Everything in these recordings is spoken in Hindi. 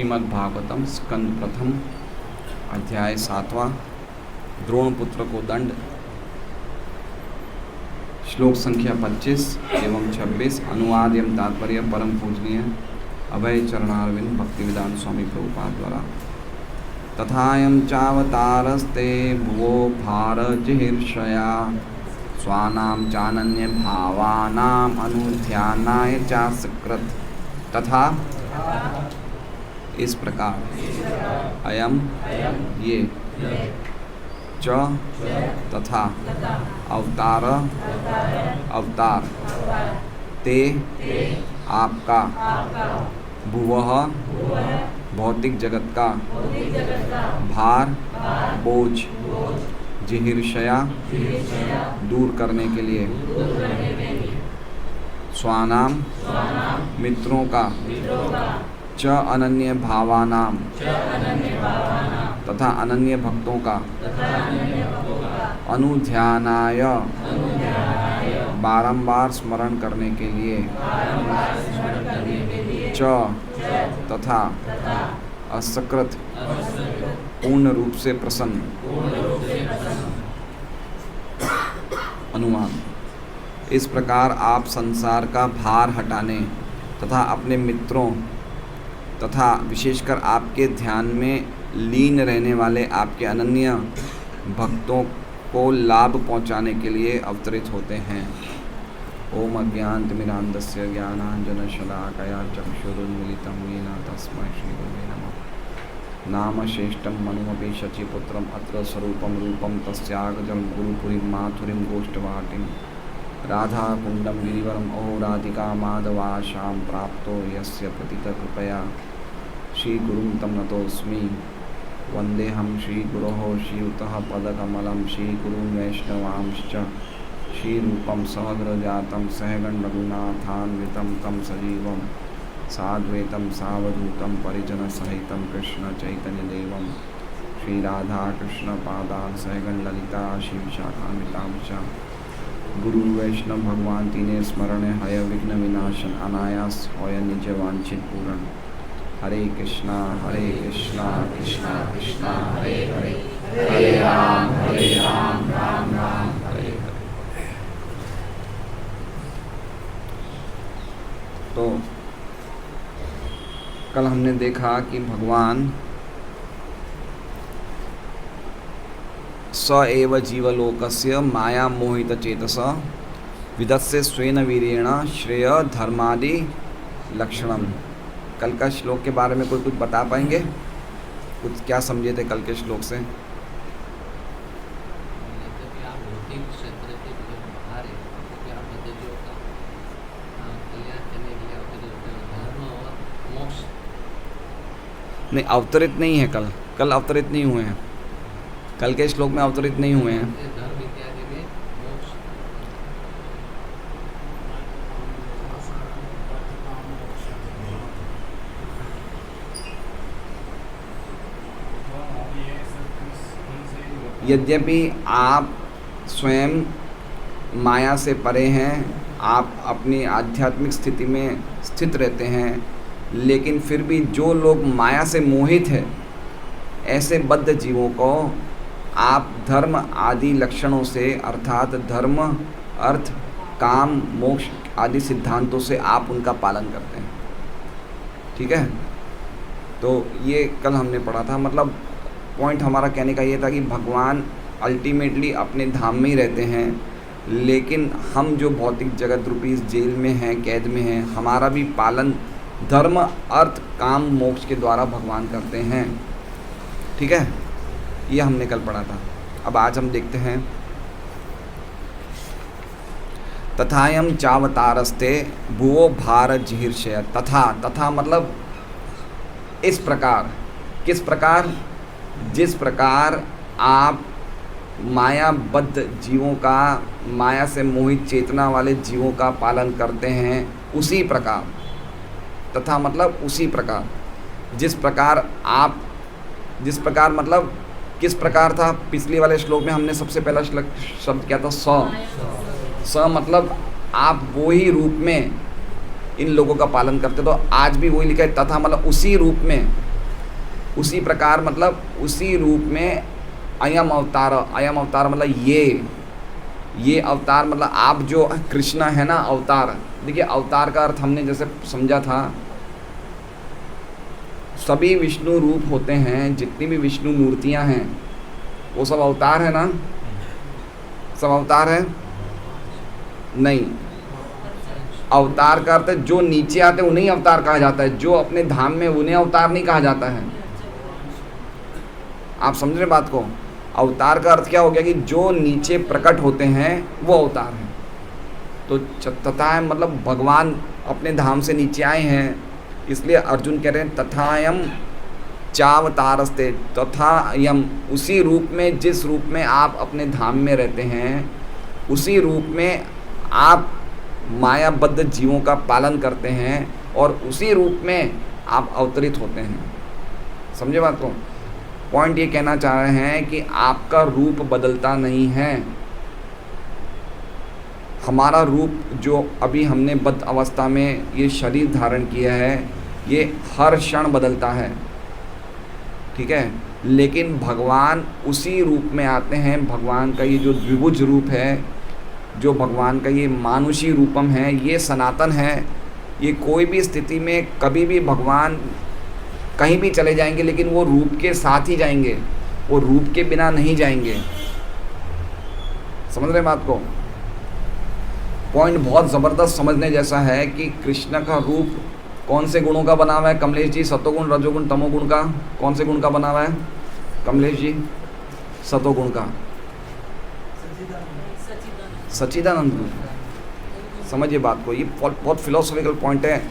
श्रीमद्भागवतम स्कंद प्रथम अध्याय 7वां द्रोणपुत्र को दंड। श्लोक संख्या 25 एवं 26। अनुवाद एवं तात्पर्य परम पूजनीय अभय चरणारविंद भक्तिवेदांत स्वामी प्रभुपाद द्वारा। तथायं चावतारस्ते भुवो भारजिहीर्षया स्वानां चानन्य भावानां अनुध्यानाय चासकृत। तथा इस प्रकार अयम ये च तथा अवतार अवतार ते आपका भुवः भौतिक जगत का भार बोझ जिहीर्षया दूर करने के लिए स्वानाम मित्रों का च अनन्य भावानाम तथा अनन्य भक्तों का अनुध्यानाय बारंबार स्मरण करने के लिए च तथा असकृत पूर्ण रूप से प्रसन्न। अनुमान। इस प्रकार आप संसार का भार हटाने तथा अपने मित्रों तथा विशेषकर आपके ध्यान में लीन रहने वाले आपके अनन्य भक्तों को लाभ पहुंचाने के लिए अवतरित होते हैं। ओम अज्ञानतिमिरान्धस्य ज्ञानाञ्जनशलाकया चक्षुरुन्मीलितं येन तस्मै श्रीगुरवे नमः। नाम श्रेष्ठं मनुमपि शचीपुत्रम् अत्र स्वरूपं रूपं तस्यागजं गुरुपुरीं माथुरीं गोष्ठवाटिं राधाकुण्डं गिरिवरम् ओह राधिका माधवाशां प्राप्तो यस्य प्रतितकृपया श्रीगुरुं तं नतोऽस्मि। वन्देऽहं श्रीगुरोः श्रीयुतः पदकमलं श्रीगुरुं वैष्णवांश्च श्रीरूपं सहग्रजातं सहगणरघुनाथान्वितं तं सजीवं साद्वैतं सावधूतं परिजनसहितं कृष्णचैतन्यदेवं श्रीराधाकृष्णपादान् सहगणललिता श्रीविशाखान्वितांश्च गुरुवैष्णव भगवान तीने स्मरण हय विघ्न विनाशन अनायास होय निज वांछित पूरण। हरे कृष्णा कृष्णा कृष्णा हरे हरे हरे राम राम राम हरे हरे। तो कल हमने देखा कि भगवान स एव जीवलोकस्य माया मोहित चेतस विदस्य स्वेन वीरेण श्रेय धर्मादि लक्षणम। कल का श्लोक के बारे में कोई कुछ बता पाएंगे? कुछ क्या समझे थे कल के श्लोक से? नहीं, अवतरित नहीं है। कल अवतरित नहीं हुए हैं। कल के श्लोक में अवतरित नहीं हुए हैं। यद्यपि आप स्वयं माया से परे हैं, आप अपनी आध्यात्मिक स्थिति में स्थित रहते हैं, लेकिन फिर भी जो लोग माया से मोहित है ऐसे बद्ध जीवों को आप धर्म आदि लक्षणों से अर्थात धर्म अर्थ काम मोक्ष आदि सिद्धांतों से आप उनका पालन करते हैं। ठीक है, तो ये कल हमने पढ़ा था। मतलब पॉइंट हमारा कहने का ये था कि भगवान अल्टीमेटली अपने धाम में ही रहते हैं, लेकिन हम जो भौतिक जगत रूपी इस जेल में हैं, कैद में हैं, हमारा भी पालन धर्म अर्थ काम मोक्ष के द्वारा भगवान करते हैं। ठीक है, ये हमने कल पढ़ा था। अब आज हम देखते हैं तथायं चावतारस्ते भुवो भारजिहीर्षया। तथा मतलब इस प्रकार। किस प्रकार? जिस प्रकार आप मायाबद्ध जीवों का, माया से मोहित चेतना वाले जीवों का पालन करते हैं, उसी प्रकार। तथा मतलब उसी प्रकार। जिस प्रकार मतलब किस प्रकार था? पिछले वाले श्लोक में हमने सबसे पहला शब्द क्या था? स मतलब आप वो ही रूप में इन लोगों का पालन करते। तो आज भी वही लिखा है तथा मतलब उसी रूप में उसी प्रकार मतलब उसी रूप में अयम अवतार मतलब ये अवतार मतलब आप जो कृष्ण है ना अवतार। देखिए अवतार का अर्थ हमने जैसे समझा था, सभी विष्णु रूप होते हैं, जितनी भी विष्णु मूर्तियां हैं वो सब अवतार है ना, सब अवतार है नहीं। अवतार का अर्थ है जो नीचे आते हैं उन्हें अवतार कहा जाता है, जो अपने धाम में उन्हें अवतार नहीं कहा जाता है। आप समझ रहे बात को? अवतार का अर्थ क्या हो गया कि जो नीचे प्रकट होते हैं वो अवतार हैं। तो तथा मतलब भगवान अपने धाम से नीचे आए हैं, इसलिए अर्जुन कह रहे हैं तथायम चावतारस्ते, तथा यम उसी रूप में, जिस रूप में आप अपने धाम में रहते हैं उसी रूप में आप मायाबद्ध जीवों का पालन करते हैं और उसी रूप में आप अवतरित होते हैं। समझे बात को? पॉइंट ये कहना चाह रहे हैं कि आपका रूप बदलता नहीं है। हमारा रूप जो अभी हमने बद्ध अवस्था में ये शरीर धारण किया है ये हर क्षण बदलता है, ठीक है। लेकिन भगवान उसी रूप में आते हैं। भगवान का ये जो द्विभुज रूप है, जो भगवान का ये मानुषी रूपम है, ये सनातन है। ये कोई भी स्थिति में कभी भी भगवान कहीं भी चले जाएंगे लेकिन वो रूप के साथ ही जाएंगे, वो रूप के बिना नहीं जाएंगे। समझ रहे बात को? पॉइंट बहुत ज़बरदस्त समझने जैसा है कि कृष्ण का रूप कौन से गुणों का बना हुआ है कमलेश जी? सतोगुण, रजोगुण, तमोगुण का। कौन से गुण का बना हुआ है कमलेश जी? सतोगुण का, सच्चिदानंद गुण। समझिए बात को, ये बहुत फिलोसॉफिकल पॉइंट है।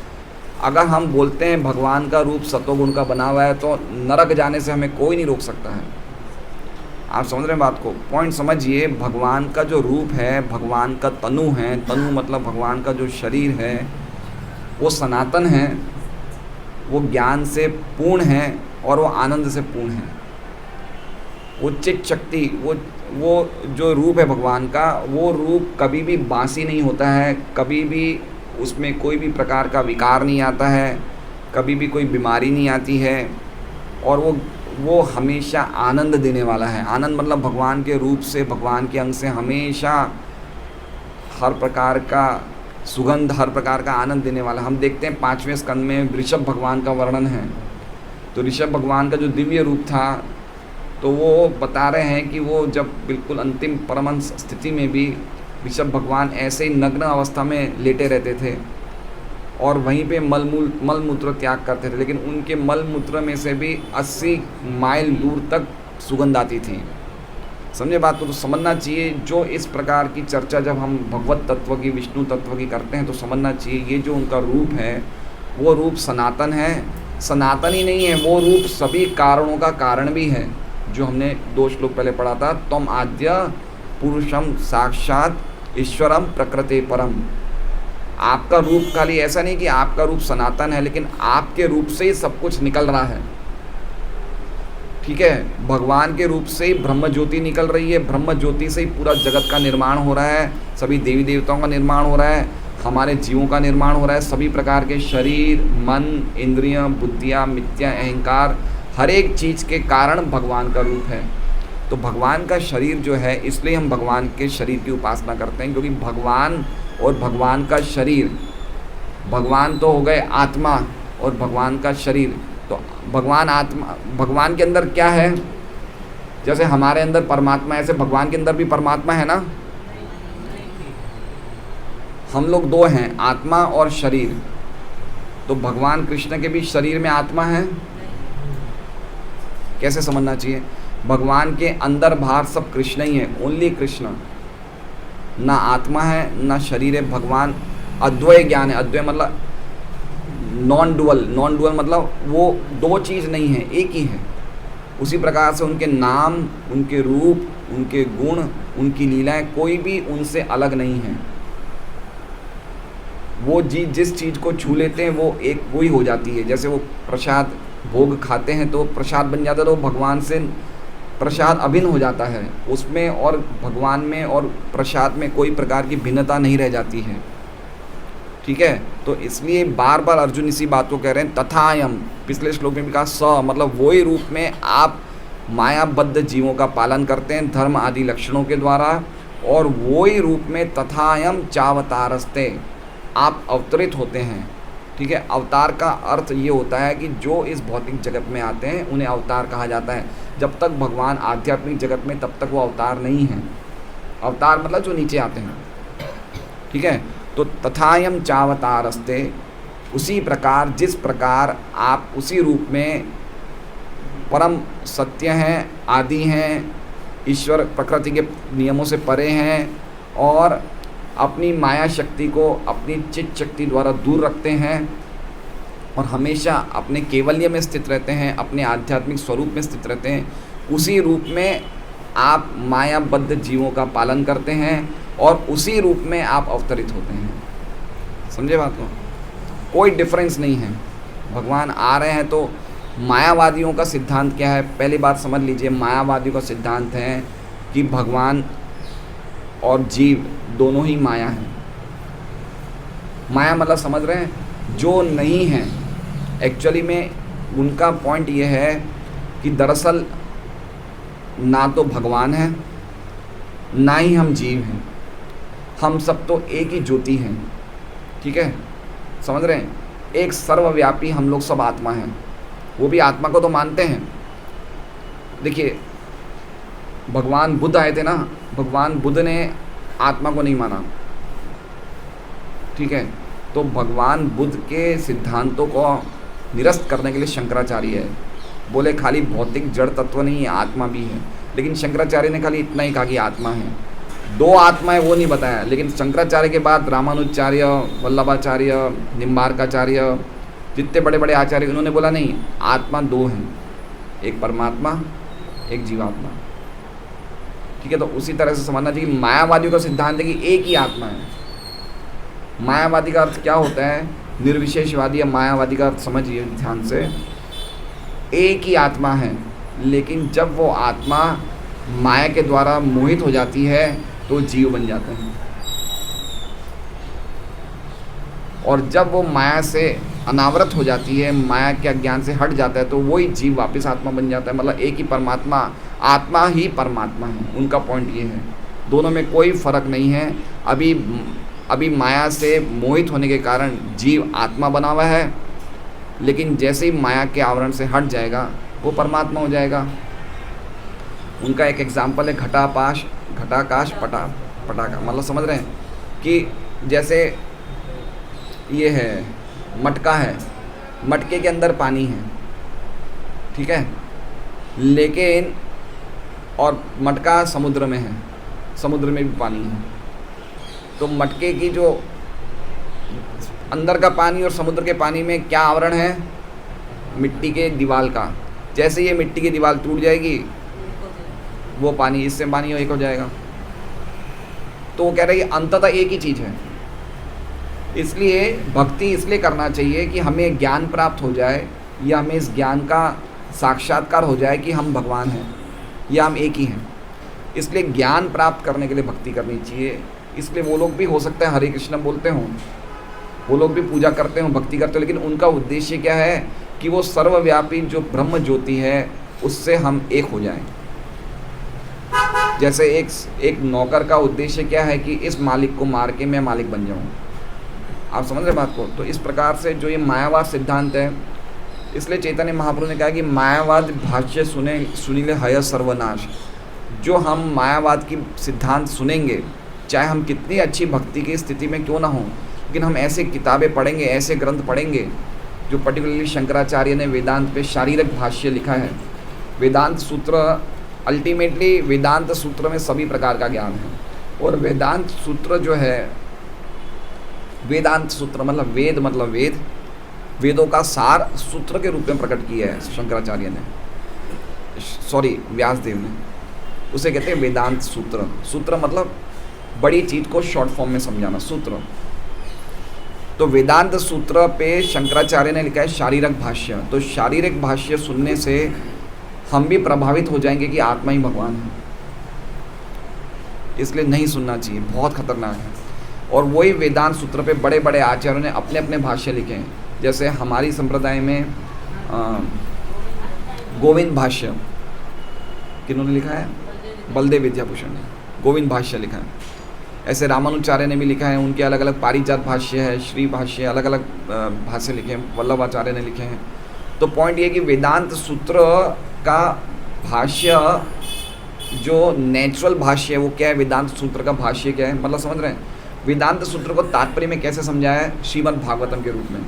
अगर हम बोलते हैं भगवान का रूप सतोगुण का बना हुआ है तो नरक जाने से हमें कोई नहीं रोक सकता है। आप समझ रहे हैं बात को? पॉइंट समझिए, भगवान का जो रूप है, भगवान का तनु है, तनु मतलब भगवान का जो शरीर है वो सनातन है, वो ज्ञान से पूर्ण है और वो आनंद से पूर्ण है। वो चित्त शक्ति, वो जो रूप है भगवान का, वो रूप कभी भी बासी नहीं होता है, कभी भी उसमें कोई भी प्रकार का विकार नहीं आता है, कभी भी कोई बीमारी नहीं आती है, और वो हमेशा आनंद देने वाला है। आनंद मतलब भगवान के रूप से, भगवान के अंग से हमेशा हर प्रकार का सुगंध, हर प्रकार का आनंद देने वाला। हम देखते हैं 5वें स्कंद में ऋषभ भगवान का वर्णन है। तो ऋषभ भगवान का जो दिव्य रूप था, तो वो बता रहे हैं कि वो जब बिल्कुल अंतिम परमहंस स्थिति में भी ऋषभ भगवान ऐसे ही नग्न अवस्था में लेटे रहते थे और वहीं पे मल मूत्र त्याग करते थे, लेकिन उनके मल मूत्र में से भी 80 माइल दूर तक सुगंध आती थी। समझे बात को? तो समझना चाहिए, जो इस प्रकार की चर्चा जब हम भगवत तत्व की, विष्णु तत्व की करते हैं तो समझना चाहिए ये जो उनका रूप है वो रूप सनातन है। सनातन ही नहीं है, वो रूप सभी कारणों का कारण भी है, जो हमने 2 श्लोक पहले पढ़ा था। त्वम आद्य पुरुषम साक्षात ईश्वरम प्रकृते परम। आपका रूप खाली ऐसा नहीं कि आपका रूप सनातन है, लेकिन आपके रूप से ही सब कुछ निकल रहा है, ठीक है। भगवान के रूप से ही ब्रह्म ज्योति निकल रही है, ब्रह्म ज्योति से ही पूरा जगत का निर्माण हो रहा है, सभी देवी देवताओं का निर्माण हो रहा है, हमारे जीवों का निर्माण हो रहा है, सभी प्रकार के शरीर, मन, इंद्रियां, बुद्धियां, मिथ्या, अहंकार, हर एक चीज़ के कारण भगवान का रूप है। तो भगवान का शरीर जो है, इसलिए हम भगवान के शरीर की उपासना करते हैं, क्योंकि भगवान और भगवान का शरीर, भगवान तो हो गए आत्मा और भगवान का शरीर। तो भगवान आत्मा, भगवान के अंदर क्या है? जैसे हमारे अंदर परमात्मा है, ऐसे भगवान के अंदर भी परमात्मा है ना। हम लोग 2 हैं, आत्मा और शरीर। तो भगवान कृष्ण के भी शरीर में आत्मा है। कैसे समझना चाहिए? भगवान के अंदर बाहर सब कृष्ण ही है, ओनली कृष्ण, ना आत्मा है ना शरीर है। भगवान अद्वय ज्ञान है। अद्वय मतलब नॉन डुअल, नॉन डुअल मतलब वो 2 चीज़ नहीं है, एक ही है। उसी प्रकार से उनके नाम, उनके रूप, उनके गुण, उनकी लीलाएं कोई भी उनसे अलग नहीं है। वो जिस चीज़ को छू लेते हैं वो एक वही हो जाती है। जैसे वो प्रसाद भोग खाते हैं तो प्रसाद बन जाता है, तो भगवान से प्रसाद अभिन्न हो जाता है। उसमें और भगवान में और प्रसाद में कोई प्रकार की भिन्नता नहीं रह जाती है। ठीक है, तो इसलिए बार बार अर्जुन इसी बात को कह रहे हैं, तथायम। पिछले श्लोक में भी कहा स, मतलब वही रूप में आप मायाबद्ध जीवों का पालन करते हैं धर्म आदि लक्षणों के द्वारा, और वही रूप में तथायम चावतारस्ते, आप अवतरित होते हैं। ठीक है, अवतार का अर्थ ये होता है कि जो इस भौतिक जगत में आते हैं उन्हें अवतार कहा जाता है। जब तक भगवान आध्यात्मिक जगत में, तब तक वो अवतार नहीं हैं। अवतार मतलब जो नीचे आते हैं। ठीक है, तो तथायम चावतारस्ते, उसी प्रकार जिस प्रकार आप उसी रूप में परम सत्य हैं, आदि हैं, ईश्वर प्रकृति के नियमों से परे हैं, और अपनी माया शक्ति को अपनी चित्त शक्ति द्वारा दूर रखते हैं, और हमेशा अपने केवल्य में स्थित रहते हैं, अपने आध्यात्मिक स्वरूप में स्थित रहते हैं। उसी रूप में आप मायाबद्ध जीवों का पालन करते हैं, और उसी रूप में आप अवतरित होते हैं। समझे बात को? कोई डिफरेंस नहीं है। भगवान आ रहे हैं तो मायावादियों का सिद्धांत क्या है? पहली बात समझ लीजिए, मायावादियों का सिद्धांत है कि भगवान और जीव दोनों ही माया हैं। माया मतलब समझ रहे हैं, जो नहीं है। एक्चुअली में उनका पॉइंट ये है कि दरअसल ना तो भगवान है, ना ही हम जीव हैं, हम सब तो एक ही ज्योति हैं। ठीक है, समझ रहे हैं? एक सर्वव्यापी हम लोग सब आत्मा हैं। वो भी आत्मा को तो मानते हैं। देखिए, भगवान बुद्ध आए थे ना, भगवान बुद्ध ने आत्मा को नहीं माना। ठीक है, तो भगवान बुद्ध के सिद्धांतों को निरस्त करने के लिए शंकराचार्य है। बोले खाली भौतिक जड़ तत्व नहीं है, आत्मा भी है। लेकिन शंकराचार्य ने खाली इतना ही कहा कि आत्मा है, दो आत्मा है वो नहीं बताया। लेकिन शंकराचार्य के बाद रामानुजाचार्य, वल्लभाचार्य, निम्बार्काचार्य, जितने बड़े बड़े आचार्य, उन्होंने बोला नहीं, आत्मा दो हैं, एक परमात्मा, एक जीवात्मा। ठीक है, तो उसी तरह से समझना चाहिए। मायावादियों का सिद्धांत है कि एक ही आत्मा है। मायावादी का अर्थ क्या होता है? निर्विशेषवादी या मायावादी का अर्थ समझिए ध्यान से, एक ही आत्मा है, लेकिन जब वो आत्मा माया के द्वारा मोहित हो जाती है तो जीव बन जाते हैं, और जब वो माया से अनावृत हो जाती है, माया के अज्ञान से हट जाता है, तो वही जीव वापस आत्मा बन जाता है। मतलब एक ही परमात्मा, आत्मा ही परमात्मा है। उनका पॉइंट ये है, दोनों में कोई फर्क नहीं है। अभी माया से मोहित होने के कारण जीव आत्मा बना हुआ है, लेकिन जैसे ही माया के आवरण से हट जाएगा वो परमात्मा हो जाएगा। उनका एक एग्जाम्पल है घटाकाश पटाका। मतलब समझ रहे हैं कि जैसे ये है, मटका है, मटके के अंदर पानी है, ठीक है, लेकिन और मटका समुद्र में है, समुद्र में भी पानी है। तो मटके की जो अंदर का पानी और समुद्र के पानी में क्या आवरण है? मिट्टी के दीवार का। जैसे ये मिट्टी की दीवार टूट जाएगी, वो पानी इससे पानी एक हो जाएगा। तो वो कह रहे हैं कि अंततः एक ही चीज़ है। इसलिए भक्ति इसलिए करना चाहिए कि हमें ज्ञान प्राप्त हो जाए, या हमें इस ज्ञान का साक्षात्कार हो जाए कि हम भगवान हैं या हम एक ही हैं। इसलिए ज्ञान प्राप्त करने के लिए भक्ति करनी चाहिए। इसलिए वो लोग भी हो सकता है हरे कृष्ण बोलते हों, वो लोग भी पूजा करते हों, भक्ति करते हों, लेकिन उनका उद्देश्य क्या है कि वो सर्वव्यापी जो ब्रह्म ज्योति है उससे हम एक हो जाएं। जैसे एक नौकर का उद्देश्य क्या है कि इस मालिक को मार के मैं मालिक बन जाऊं। आप समझ रहे बात को? तो इस प्रकार से जो ये मायावाद सिद्धांत है, इसलिए चैतन्य महाप्रभु ने कहा कि मायावाद भाष्य सुनीले हय सर्वनाश। जो हम मायावाद की सिद्धांत सुनेंगे, चाहे हम कितनी अच्छी भक्ति की स्थिति में क्यों ना हो, लेकिन हम ऐसे किताबें पढ़ेंगे, ऐसे ग्रंथ पढ़ेंगे जो पर्टिकुलरली शंकराचार्य ने वेदांत पे शारीरिक भाष्य लिखा है। वेदांत सूत्र, अल्टीमेटली वेदांत सूत्र में सभी प्रकार का ज्ञान है। और वेदांत सूत्र जो है, वेदांत सूत्र मतलब वेद, मतलब वेदों का सार सूत्र के रूप में प्रकट किया है शंकराचार्य ने, व्यासदेव ने। उसे कहते हैं वेदांत सूत्र। सूत्र मतलब बड़ी चीज़ को शॉर्ट फॉर्म में समझाना, सूत्र। तो वेदांत सूत्र पे शंकराचार्य ने लिखा है शारीरिक भाष्य। तो शारीरिक भाष्य सुनने से हम भी प्रभावित हो जाएंगे कि आत्मा ही भगवान है। इसलिए नहीं सुनना चाहिए, बहुत खतरनाक है। और वही वेदांत सूत्र पे बड़े बड़े आचार्यों ने अपने अपने भाष्य लिखे हैं। जैसे हमारी संप्रदाय में गोविंद भाष्य किन्होंने लिखा है? बलदेव विद्याभूषण ने गोविंद भाष्य लिखा है। ऐसे रामानुचार्य ने भी लिखा है, उनके अलग अलग पारिजात भाष्य है, श्री भाष्य, अलग अलग भाष्य लिखे हैं, वल्लभाचार्य ने लिखे हैं। तो पॉइंट ये कि वेदांत सूत्र का भाष्य जो नेचुरल भाष्य है वो क्या है, वेदांत सूत्र का भाष्य क्या है, मतलब समझ रहे हैं? वेदांत सूत्र को तात्पर्य में कैसे समझाया है? श्रीमद् भागवतम के रूप में।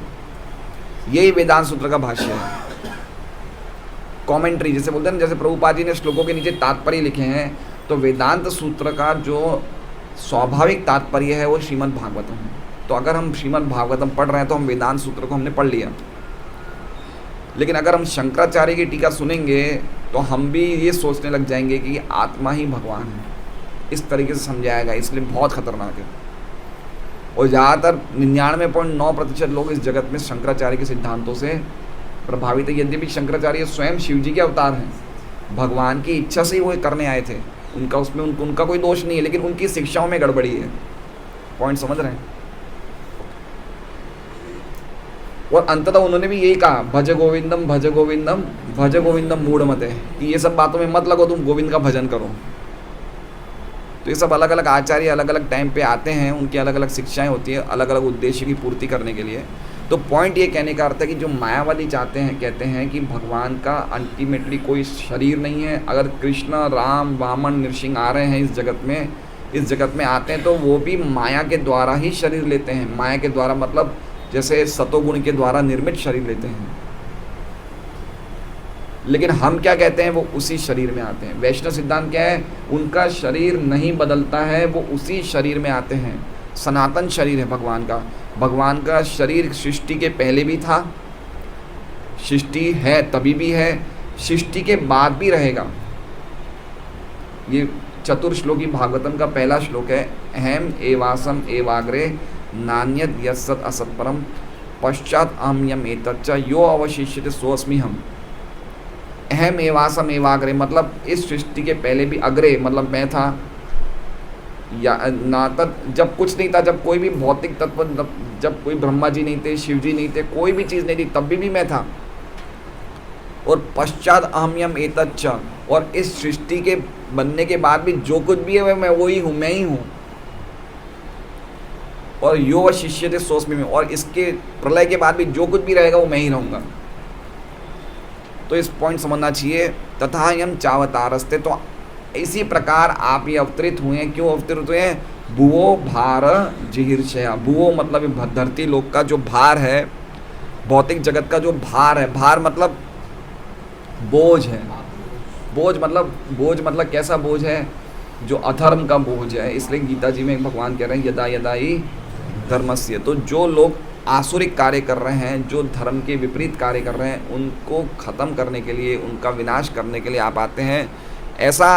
यही वेदांत सूत्र का भाष्य है। कमेंट्री जैसे बोलते हैं ना, जैसे प्रभुपाद जी ने श्लोकों के नीचे तात्पर्य लिखे हैं, तो वेदांत सूत्र का जो स्वाभाविक तात्पर्य है वो श्रीमद् भागवतम है। तो अगर हम श्रीमद् भागवतम पढ़ रहे हैं तो हम वेदांत सूत्र को हमने पढ़ लिया। लेकिन अगर हम शंकराचार्य की टीका सुनेंगे तो हम भी ये सोचने लग जाएंगे कि आत्मा ही भगवान है, इस तरीके से समझाएगा, इसलिए बहुत खतरनाक है। और ज़्यादातर 99.9% लोग इस जगत में शंकराचार्य के सिद्धांतों से प्रभावित है। यद्यपि शंकराचार्य स्वयं शिव जी के अवतार हैं, भगवान की इच्छा से ही वो करने आए थे, उनका उसमें उनका कोई दोष नहीं है, लेकिन उनकी शिक्षाओं में गड़बड़ी है। पॉइंट समझ रहे हैं? और अंततः उन्होंने भी यही कहा, भज गोविंदम भज गोविंदम भज गोविंदम मूढ़मते, कि ये सब बातों में मत लगो, तुम गोविंद का भजन करो। तो ये सब अलग अलग आचार्य अलग अलग टाइम पे आते हैं, उनकी अलग अलग शिक्षाएं होती है, अलग अलग उद्देश्य की पूर्ति करने के लिए। तो पॉइंट ये कहने का अर्थ है कि जो मायावादी चाहते हैं, कहते हैं कि भगवान का अल्टीमेटली कोई शरीर नहीं है। अगर कृष्ण, राम, वामन, नृसिंह आ रहे हैं इस जगत में आते हैं तो वो भी माया के द्वारा ही शरीर लेते हैं। माया के द्वारा मतलब जैसे सतोगुण के द्वारा निर्मित शरीर लेते हैं। लेकिन हम क्या कहते हैं, वो उसी शरीर में आते हैं। वैष्णव सिद्धांत क्या है, उनका शरीर नहीं बदलता है, वो उसी शरीर में आते हैं। सनातन शरीर है भगवान का। भगवान का शरीर सृष्टि के पहले भी था, सृष्टि है तभी भी है, सृष्टि के बाद भी रहेगा। ये चतुर्श्लोकी भागवतम का पहला श्लोक है, अहम एवासम एवाग्रे नान्यद यत्सत् असत् परम पश्चात अहम यम एतच्च यो अवशिष्यते सोऽस्मि हम। अहम एवासम एवाग्रे मतलब इस सृष्टि के पहले भी, अग्रे मतलब मैं था, या ना तक जब कुछ नहीं था, जब कोई भी भौतिक तत्व, जब कोई ब्रह्मा जी नहीं थे, शिव जी नहीं थे, कोई भी चीज़ नहीं थी, तब भी मैं था। और पश्चात अहम यम एतच्च, और इस सृष्टि के बनने के बाद भी जो कुछ भी है मैं वही हूँ, मैं ही हूँ। और यो शिष्यते सोऽस्मि में, और इसके प्रलय के बाद भी जो कुछ भी रहेगा वो मैं ही रहूँगा। तो इस पॉइंट समझना चाहिए। तथा यम चावतारस्ते, तो इसी प्रकार आप ये अवतरित हुए हैं। क्यों अवतरित हुए हैं? भुवो भार जिहीर्षया। भुवो मतलब धरती लोक का जो भार है, भौतिक जगत का जो भार है, भार मतलब बोझ है। बोझ मतलब कैसा बोझ है? जो अधर्म का बोझ है। इसलिए गीता जी में भगवान कह रहे हैं यदा यदा ही धर्मस्य। तो जो लोग आसुरिक कार्य कर रहे हैं, जो धर्म के विपरीत कार्य कर रहे हैं, उनको ख़त्म करने के लिए, उनका विनाश करने के लिए आप आते हैं। ऐसा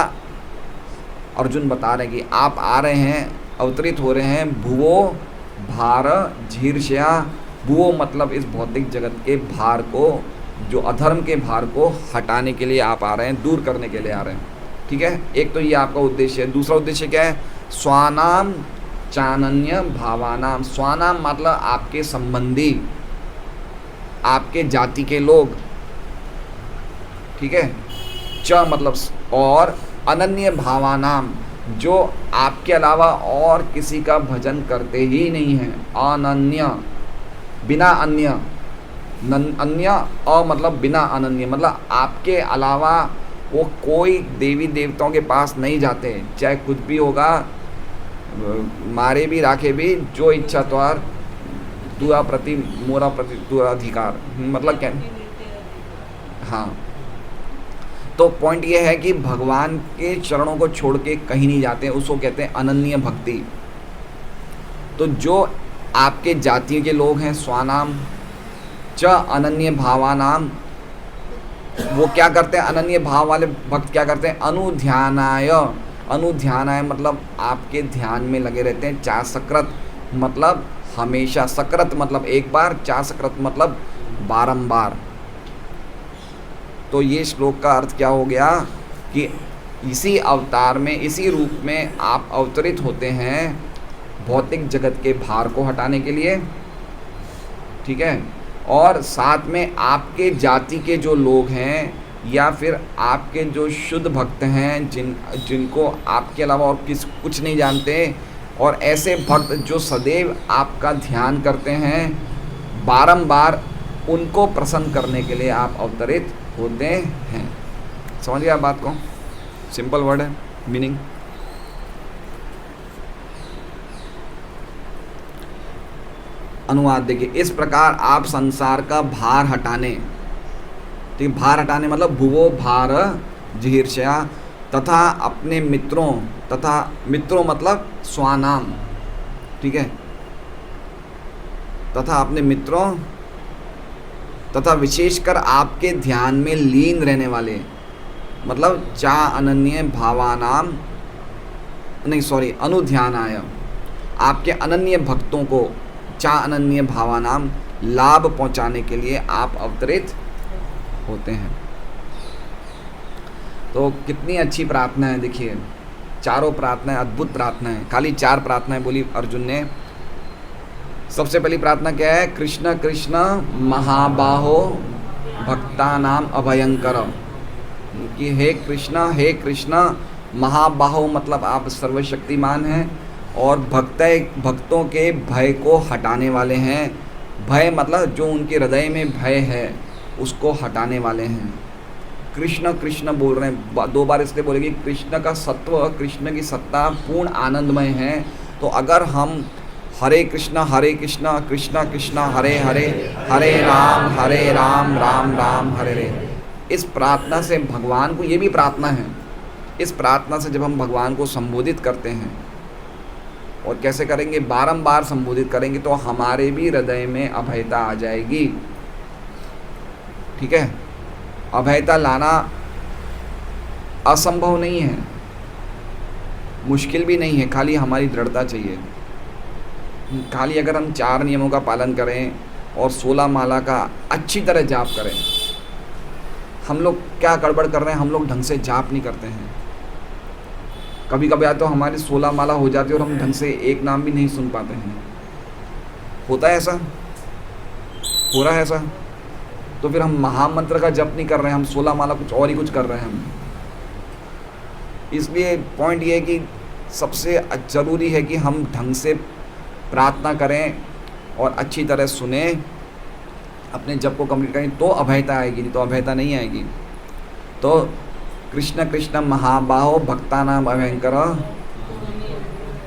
अर्जुन बता रहे हैं कि आप आ रहे हैं, अवतरित हो रहे हैं भुवो भार झीर्षया। भुवो मतलब इस भौतिक जगत के भार को, जो अधर्म के भार को हटाने के लिए आप आ रहे हैं, दूर करने के लिए आ रहे हैं। ठीक है, एक तो ये आपका उद्देश्य है। दूसरा उद्देश्य क्या है? स्वानाम चानन्य भावानाम। स्वानाम मतलब आपके संबंधी, आपके जाति के लोग। ठीक है, च मतलब और, अनन्य भावानाम जो आपके अलावा और किसी का भजन करते ही नहीं हैं। अनन्य बिना अन्य, अन्य अ मतलब बिना अनन्य मतलब आपके अलावा वो कोई देवी देवताओं के पास नहीं जाते, चाहे कुछ भी होगा, मारे भी राखे भी, जो इच्छा त्वार तुआ प्रति मोरा प्रति तुआ अधिकार। मतलब क्या? हाँ, तो पॉइंट ये है कि भगवान के चरणों को छोड़ के कहीं नहीं जाते, उसको कहते हैं अनन्य भक्ति। तो जो आपके जाति के लोग हैं, स्वानाम च अनन्य भावानाम, वो क्या करते हैं? अनन्य भाव वाले भक्त क्या करते हैं? अनुध्यानाय। अनुध्यानाय मतलब आपके ध्यान में लगे रहते हैं। चा सकृत मतलब हमेशा, सकृत मतलब एक बार, चा सकृत मतलब बारंबार। तो ये श्लोक का अर्थ क्या हो गया कि इसी अवतार में, इसी रूप में आप अवतरित होते हैं भौतिक जगत के भार को हटाने के लिए, ठीक है। और साथ में आपके जाति के जो लोग हैं या फिर आपके जो शुद्ध भक्त हैं जिनको आपके अलावा और कुछ नहीं जानते, और ऐसे भक्त जो सदैव आपका ध्यान करते हैं, बारंबार उनको प्रसन्न करने के लिए आप अवतरित होते हैं। समझ गए आप बात को? सिंपल वर्ड है, मीनिंग। अनुवाद देखिए, इस प्रकार आप संसार का भार हटाने, ठीक, भार हटाने मतलब भुवो भार जिहीर्षया, तथा अपने मित्रों, तथा मित्रों मतलब स्वानाम, ठीक है, तथा अपने मित्रों तथा विशेषकर आपके ध्यान में लीन रहने वाले, मतलब चा अनन्य भावानाम, नहीं सॉरी, अनुध्यानाय, आपके अनन्य भक्तों को चा अनन्य भावानाम लाभ पहुंचाने के लिए आप अवतरित होते हैं। तो कितनी अच्छी प्रार्थना है, देखिए चारों प्रार्थनाएं अद्भुत प्रार्थना है। खाली 4 प्रार्थनाएं बोली अर्जुन ने। सबसे पहली प्रार्थना क्या है? कृष्ण कृष्ण महाबाहो भक्तानाम अभयंकर, कि हे कृष्ण महाबाहो मतलब आप सर्वशक्तिमान हैं और भक्तों के भय को हटाने वाले हैं। भय मतलब जो उनके हृदय में भय है उसको हटाने वाले हैं। कृष्ण कृष्ण बोल रहे हैं 2 बार, इसलिए बोलेंगे कृष्ण का सत्व, कृष्ण की सत्ता पूर्ण आनंदमय है। तो अगर हम हरे कृष्ण कृष्ण कृष्ण हरे हरे, हरे राम राम राम हरे हरे, इस प्रार्थना से भगवान को, ये भी प्रार्थना है, इस प्रार्थना से जब हम भगवान को संबोधित करते हैं, और कैसे करेंगे? बारंबार संबोधित करेंगे तो हमारे भी हृदय में अभयता आ जाएगी, ठीक है। अभयता लाना असंभव नहीं है, मुश्किल भी नहीं है, खाली हमारी दृढ़ता चाहिए। खाली अगर हम 4 नियमों का पालन करें और 16 माला का अच्छी तरह जाप करें। हम लोग क्या गड़बड़ कर रहे हैं, हम लोग ढंग से जाप नहीं करते हैं। कभी कभी तो हमारी 16 माला हो जाती है और हम ढंग से एक नाम भी नहीं सुन पाते हैं। होता है ऐसा? हो रहा है ऐसा? तो फिर हम महामंत्र का जप नहीं कर रहे हैं, हम 16 माला कुछ और ही कुछ कर रहे हैं हम। इसलिए पॉइंट ये है कि सबसे ज़रूरी है कि हम ढंग से प्रार्थना करें और अच्छी तरह सुने, अपने जप को कंप्लीट करें, तो अभयता आएगी, नहीं तो अभयता नहीं आएगी। तो कृष्ण कृष्ण महाबाहो भक्तानाम अभयंकर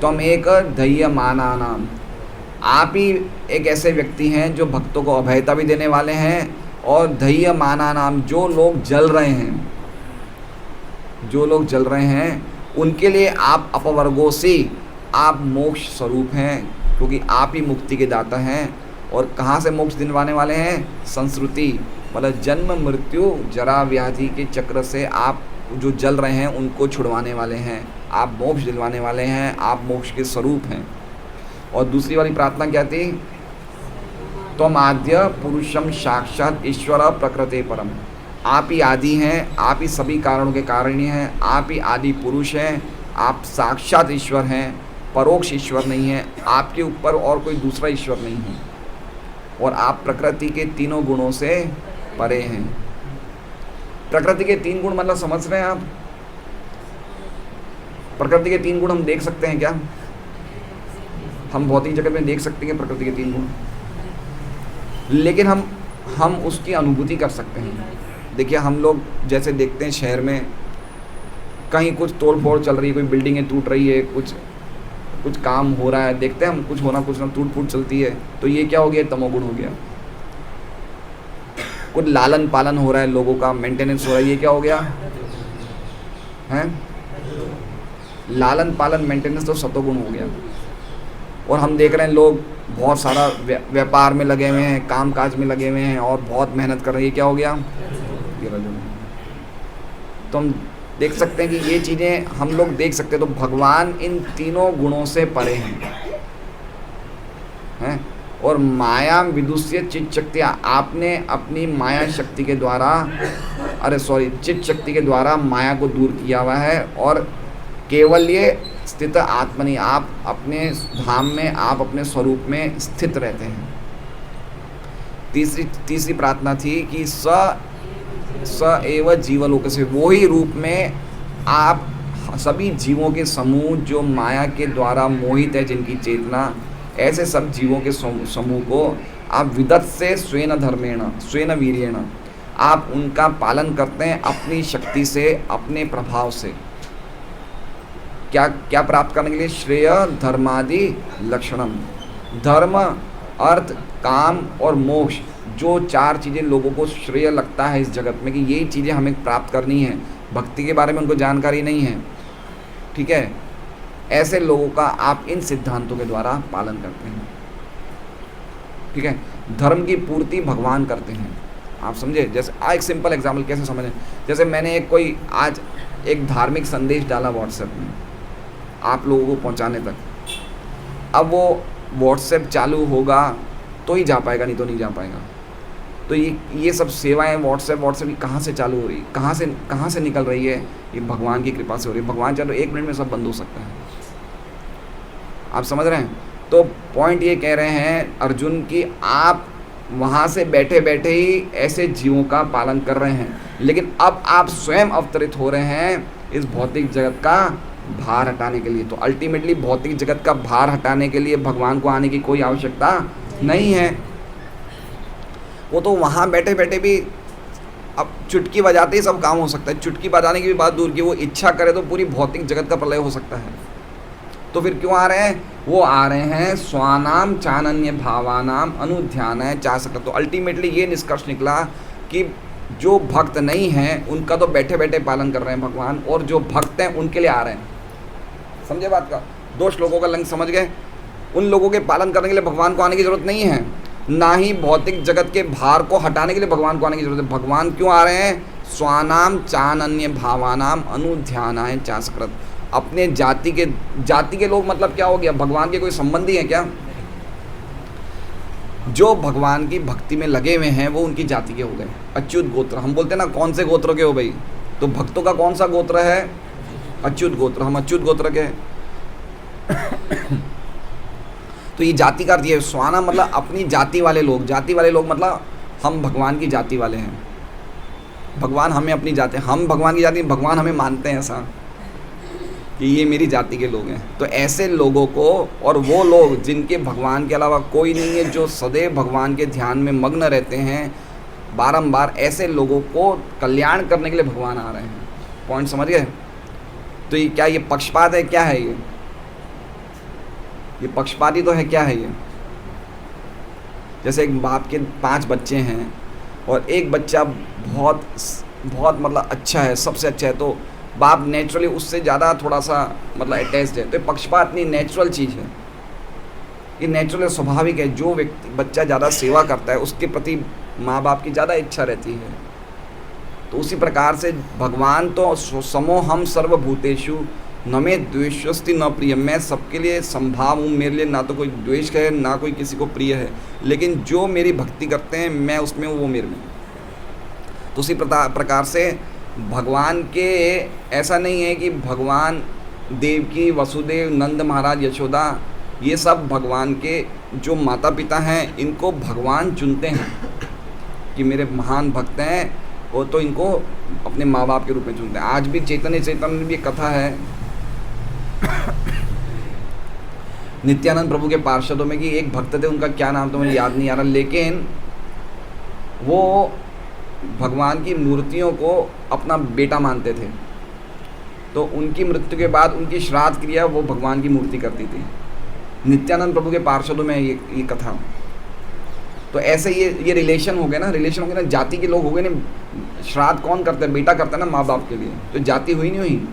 त्वम एक धैर्यमानानाम, आप ही एक ऐसे व्यक्ति हैं जो भक्तों को अभयता भी देने वाले हैं, और धैर्यमानानाम, जो लोग जल रहे हैं उनके लिए आप अपवर्गोसी, आप मोक्ष स्वरूप हैं, क्योंकि आप ही मुक्ति के दाता हैं। और कहाँ से मोक्ष दिलवाने वाले हैं? संस्कृति मतलब जन्म मृत्यु जरा व्याधि के चक्र से आप जो जल रहे हैं उनको छुड़वाने वाले हैं, आप मोक्ष दिलवाने वाले हैं, आप मोक्ष के स्वरूप हैं। और दूसरी वाली प्रार्थना क्या थी? त्वम आद्य पुरुषम साक्षात ईश्वर प्रकृते परम, आप ही आदि हैं, आप ही सभी कारणों के कारणीय हैं, आप ही आदि पुरुष हैं, आप साक्षात ईश्वर हैं, परोक्ष ईश्वर नहीं है, आपके ऊपर और कोई दूसरा ईश्वर नहीं है, और आप प्रकृति के तीनों गुणों से परे हैं। प्रकृति के 3 गुण मतलब समझ रहे हैं आप? प्रकृति के 3 गुण हम देख सकते हैं क्या? हम भौतिक जगत में देख सकते हैं प्रकृति के 3 गुण, लेकिन हम उसकी अनुभूति कर सकते हैं। देखिए हम लोग जैसे देखते हैं शहर में कहीं कुछ तोड़ फोड़ चल रही है, कोई बिल्डिंगें टूट रही है, कुछ काम हो रहा है, देखते हैं हम कुछ ना टूट फूट चलती है, तो ये क्या हो गया? तमोगुण हो गया। कुछ लालन पालन हो रहा है, लोगों का मेंटेनेंस हो रहा है, ये क्या हो गया? हैं? लालन पालन मेंटेनेंस तो सतोगुण हो गया। और हम देख रहे हैं लोग बहुत सारा व्यापार में लगे हुए हैं, काम काज में लगे हुए हैं और बहुत मेहनत कर रहे हैं, ये क्या हो गया? ये रजोगुण। तो हम देख सकते हैं कि ये चीज़ें हम लोग देख सकते हैं। तो भगवान इन तीनों गुणों से परे हैं। और माया विदुष्य चित्त शक्ति, आपने अपनी माया शक्ति के द्वारा चित्त शक्ति के द्वारा माया को दूर किया हुआ है, और केवल ये स्थित आत्मनि, आप अपने धाम में, आप अपने स्वरूप में स्थित रहते हैं। तीसरी प्रार्थना थी कि स एव जीवलोक से, वो ही रूप में आप सभी जीवों के समूह जो माया के द्वारा मोहित है, जिनकी चेतना, ऐसे सब जीवों के समूह को आप विदत से स्वेन धर्मेण स्वेन वीर्येण, आप उनका पालन करते हैं अपनी शक्ति से, अपने प्रभाव से। क्या क्या प्राप्त करने के लिए? श्रेय धर्मादि लक्षणम, धर्म, अर्थ, काम और मोक्ष, जो 4 चीज़ें लोगों को श्रेय लगता है इस जगत में कि यही चीज़ें हमें प्राप्त करनी है, भक्ति के बारे में उनको जानकारी नहीं है, ठीक है, ऐसे लोगों का आप इन सिद्धांतों के द्वारा पालन करते हैं, ठीक है। धर्म की पूर्ति भगवान करते हैं, आप समझे। जैसे एक सिंपल एग्जाम्पल कैसे समझें, जैसे मैंने आज एक धार्मिक संदेश डाला व्हाट्सएप में आप लोगों को पहुंचाने तक, अब वो व्हाट्सएप चालू होगा तो ही जा पाएगा, नहीं तो नहीं जा पाएगा। तो ये सब सेवाएं व्हाट्सएप की कहाँ से चालू हो रही, कहाँ से निकल रही है? ये भगवान की कृपा से हो रही है। भगवान चाहे तो 1 मिनट में सब बंद हो सकता है, आप समझ रहे हैं। तो पॉइंट ये कह रहे हैं अर्जुन की, आप वहाँ से बैठे बैठे ही ऐसे जीवों का पालन कर रहे हैं, लेकिन अब आप स्वयं अवतरित हो रहे हैं इस भौतिक जगत का भार हटाने के लिए। तो अल्टीमेटली भौतिक जगत का भार हटाने के लिए भगवान को आने की कोई आवश्यकता नहीं है। वो तो वहाँ बैठे बैठे भी, अब चुटकी बजाते ही सब काम हो सकता है। चुटकी बजाने की भी बात दूर की, वो इच्छा करे तो पूरी भौतिक जगत का प्रलय हो सकता है। तो फिर क्यों आ रहे हैं? वो आ रहे हैं स्वानाम चानन्य भावानाम अनुध्यानाय चासक। तो अल्टीमेटली ये निष्कर्ष निकला कि जो भक्त नहीं हैं उनका तो बैठे बैठे पालन कर रहे हैं भगवान, और जो भक्त हैं उनके लिए आ रहे हैं। समझे बात का? 2 श्लोकों का लंग समझ गए। उन लोगों के पालन करने के लिए भगवान को आने की जरूरत नहीं है, ना ही भौतिक जगत के भार को हटाने के लिए भगवान को आने की जरूरत है। भगवान क्यों आ रहे हैं? स्वानाम चानन्य भावानाम अनुध्यानाय चासकृत। अपने जाति के लोग, मतलब क्या हो गया? भगवान के कोई संबंधी हैं क्या? जो भगवान की भक्ति में लगे हुए हैं वो उनकी जाति के हो गए, अच्युत गोत्र। हम बोलते हैं ना, कौन से गोत्र के हो भाई? तो भक्तों का कौन सा गोत्र है? अच्युत गोत्र। हम अच्युत गोत्र के तो ये जाति का अर्थ ये, स्वाना मतलब अपनी जाति वाले लोग। जाति वाले लोग मतलब हम भगवान की जाति वाले हैं, भगवान हमें अपनी जाति, हम भगवान की जाति, भगवान हमें मानते हैं ऐसा कि ये मेरी जाति के लोग हैं। तो ऐसे लोगों को, और वो लोग जिनके भगवान के अलावा कोई नहीं है, जो सदैव भगवान के ध्यान में मग्न रहते हैं बारंबार, ऐसे लोगों को कल्याण करने के लिए भगवान आ रहे हैं। पॉइंट समझ गए? तो ये क्या, ये पक्षपात है? क्या है ये पक्षपाती तो है। क्या है ये? जैसे एक बाप के 5 बच्चे हैं और एक बच्चा बहुत मतलब अच्छा है, सबसे अच्छा है, तो बाप नेचुरली उससे ज़्यादा थोड़ा सा मतलब अटैच्ड है। तो ये पक्षपात नहीं, नेचुरल चीज़ है, ये नेचुरल स्वाभाविक है। जो व्यक्ति बच्चा ज़्यादा सेवा करता है उसके प्रति माँ बाप की ज़्यादा इच्छा रहती है। तो उसी प्रकार से भगवान तो समो हम सर्वभूतेषु न मे द्वेषस्ति न प्रिय, मैं सबके लिए संभाव हूँ, मेरे लिए ना तो कोई द्वेष है ना कोई किसी को प्रिय है, लेकिन जो मेरी भक्ति करते हैं मैं उसमें हूँ, वो मेरे में। तो उसी प्रकार से भगवान के ऐसा नहीं है कि भगवान देवकी, वसुदेव, नंद महाराज, यशोदा, ये सब भगवान के जो माता पिता हैं इनको भगवान चुनते हैं कि मेरे महान भक्त हैं, वो तो इनको अपने माँ बाप के रूप में चुनते हैं। आज भी चैतन्य में भी एक कथा है नित्यानंद प्रभु के पार्षदों में कि एक भक्त थे, उनका क्या नाम तो मुझे याद नहीं आ रहा, लेकिन वो भगवान की मूर्तियों को अपना बेटा मानते थे। तो उनकी मृत्यु के बाद उनकी श्राद्ध क्रिया वो भगवान की मूर्ति करती थी। नित्यानंद प्रभु के पार्षदों में ये कथा। तो ऐसे ये रिलेशन हो गए ना, जाति के लोग हो गए ना। श्राद्ध कौन करता है? बेटा करता है ना माँ बाप के लिए, तो जाति हुई नहीं हुई।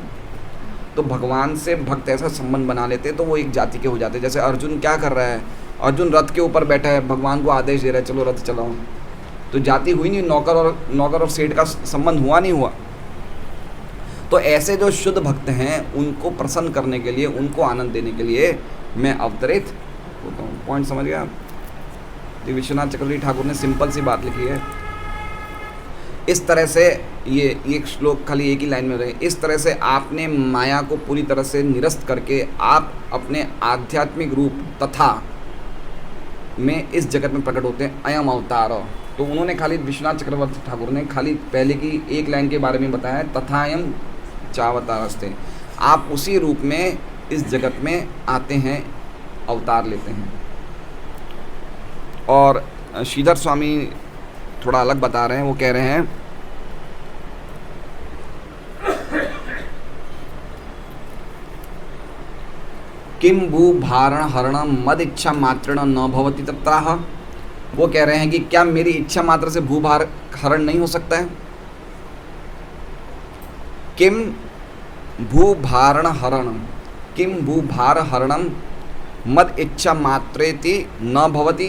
तो भगवान से भक्त ऐसा संबंध बना लेते तो वो एक जाति के हो जाते। जैसे अर्जुन क्या कर रहा है? अर्जुन रथ के ऊपर बैठा है, भगवान को आदेश दे रहा है चलो रथ चलाओ। तो जाति हुई नहीं, नौकर और सेठ का संबंध हुआ नहीं हुआ। तो ऐसे जो शुद्ध भक्त हैं उनको प्रसन्न करने के लिए, उनको आनंद देने के लिए मैं अवतरित होता हूँ। पॉइंट समझ गया? विश्वनाथ चक्रवर्ती ठाकुर ने सिंपल सी बात लिखी है इस तरह से ये एक श्लोक खाली एक ही लाइन में रहे, इस तरह से आपने माया को पूरी तरह से निरस्त करके आप अपने आध्यात्मिक रूप तथा में इस जगत में प्रकट होते हैं। अयम अवतार, तो उन्होंने खाली विश्वनाथ चक्रवर्ती ठाकुर ने खाली पहले की एक लाइन के बारे में बताया है, तथायम चावतारस्ते, आप उसी रूप में इस जगत में आते हैं, अवतार लेते हैं। और श्रीधर स्वामी थोड़ा अलग बता रहे हैं, वो कह रहे हैं किम भू भारण हरणम मद इच्छा मात्रण न भवति तत्राह, वो कह रहे हैं कि क्या मेरी इच्छा मात्र से भूभार हरण नहीं हो सकता है। किम भूभारण हरण, किम भूभार हरणम मद इच्छा मात्रेति न भवति,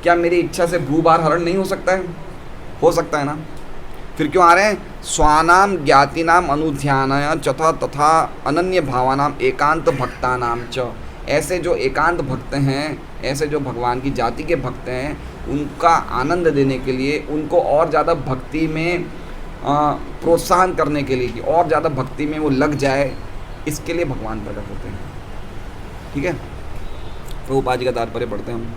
क्या मेरी इच्छा से भूभार हरण नहीं हो सकता है? हो सकता है ना। फिर क्यों आ रहे हैं? स्वानाम ज्ञातिनाम अनुध्यानाय चथा तथा अनन्य भावानाम एकांत भक्तानाम च, ऐसे जो एकांत भक्त हैं, ऐसे जो भगवान की जाति के भक्त हैं, उनका आनंद देने के लिए, उनको और ज़्यादा भक्ति में प्रोत्साहन करने के लिए कि और ज़्यादा भक्ति में वो लग जाए, इसके लिए भगवान प्रकट होते हैं। ठीक है, प्रभुपाद जी का तात्पर्य पढ़ते हैं हम।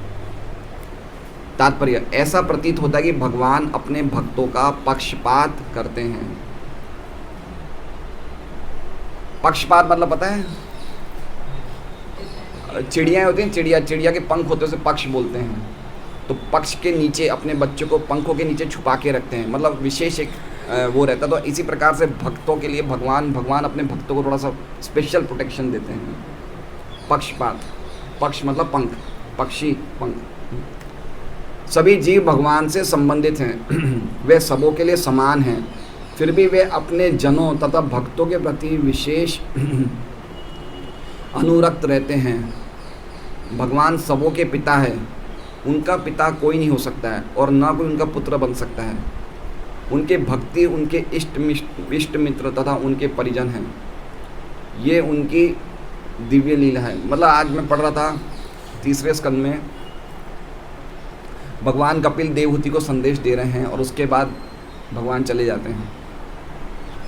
तात्पर्य, ऐसा प्रतीत होता है कि भगवान अपने भक्तों का पक्षपात करते हैं। पक्षपात मतलब पता है? चिड़िया होती हैं, चिड़िया के पंख होते हैं, उसे पक्ष बोलते हैं। तो पक्ष के नीचे अपने बच्चों को पंखों के नीचे छुपा के रखते हैं, मतलब विशेष एक वो रहता है। तो इसी प्रकार से भक्तों के लिए भगवान अपने भक्तों को थोड़ा सा स्पेशल प्रोटेक्शन देते हैं। पक्षपात, पक्ष मतलब पंख, पक्षी पंख। सभी जीव भगवान से संबंधित हैं, वे सबों के लिए समान हैं, फिर भी वे अपने जनों तथा भक्तों के प्रति विशेष अनुरक्त रहते हैं। भगवान सबों के पिता है, उनका पिता कोई नहीं हो सकता है और ना कोई उनका पुत्र बन सकता है। उनके भक्ति उनके इष्ट मित्र तथा उनके परिजन हैं। ये उनकी दिव्य लीला है। मतलब आज मैं पढ़ रहा था 3रे स्कंद में, भगवान कपिल देवहूति को संदेश दे रहे हैं और उसके बाद भगवान चले जाते हैं,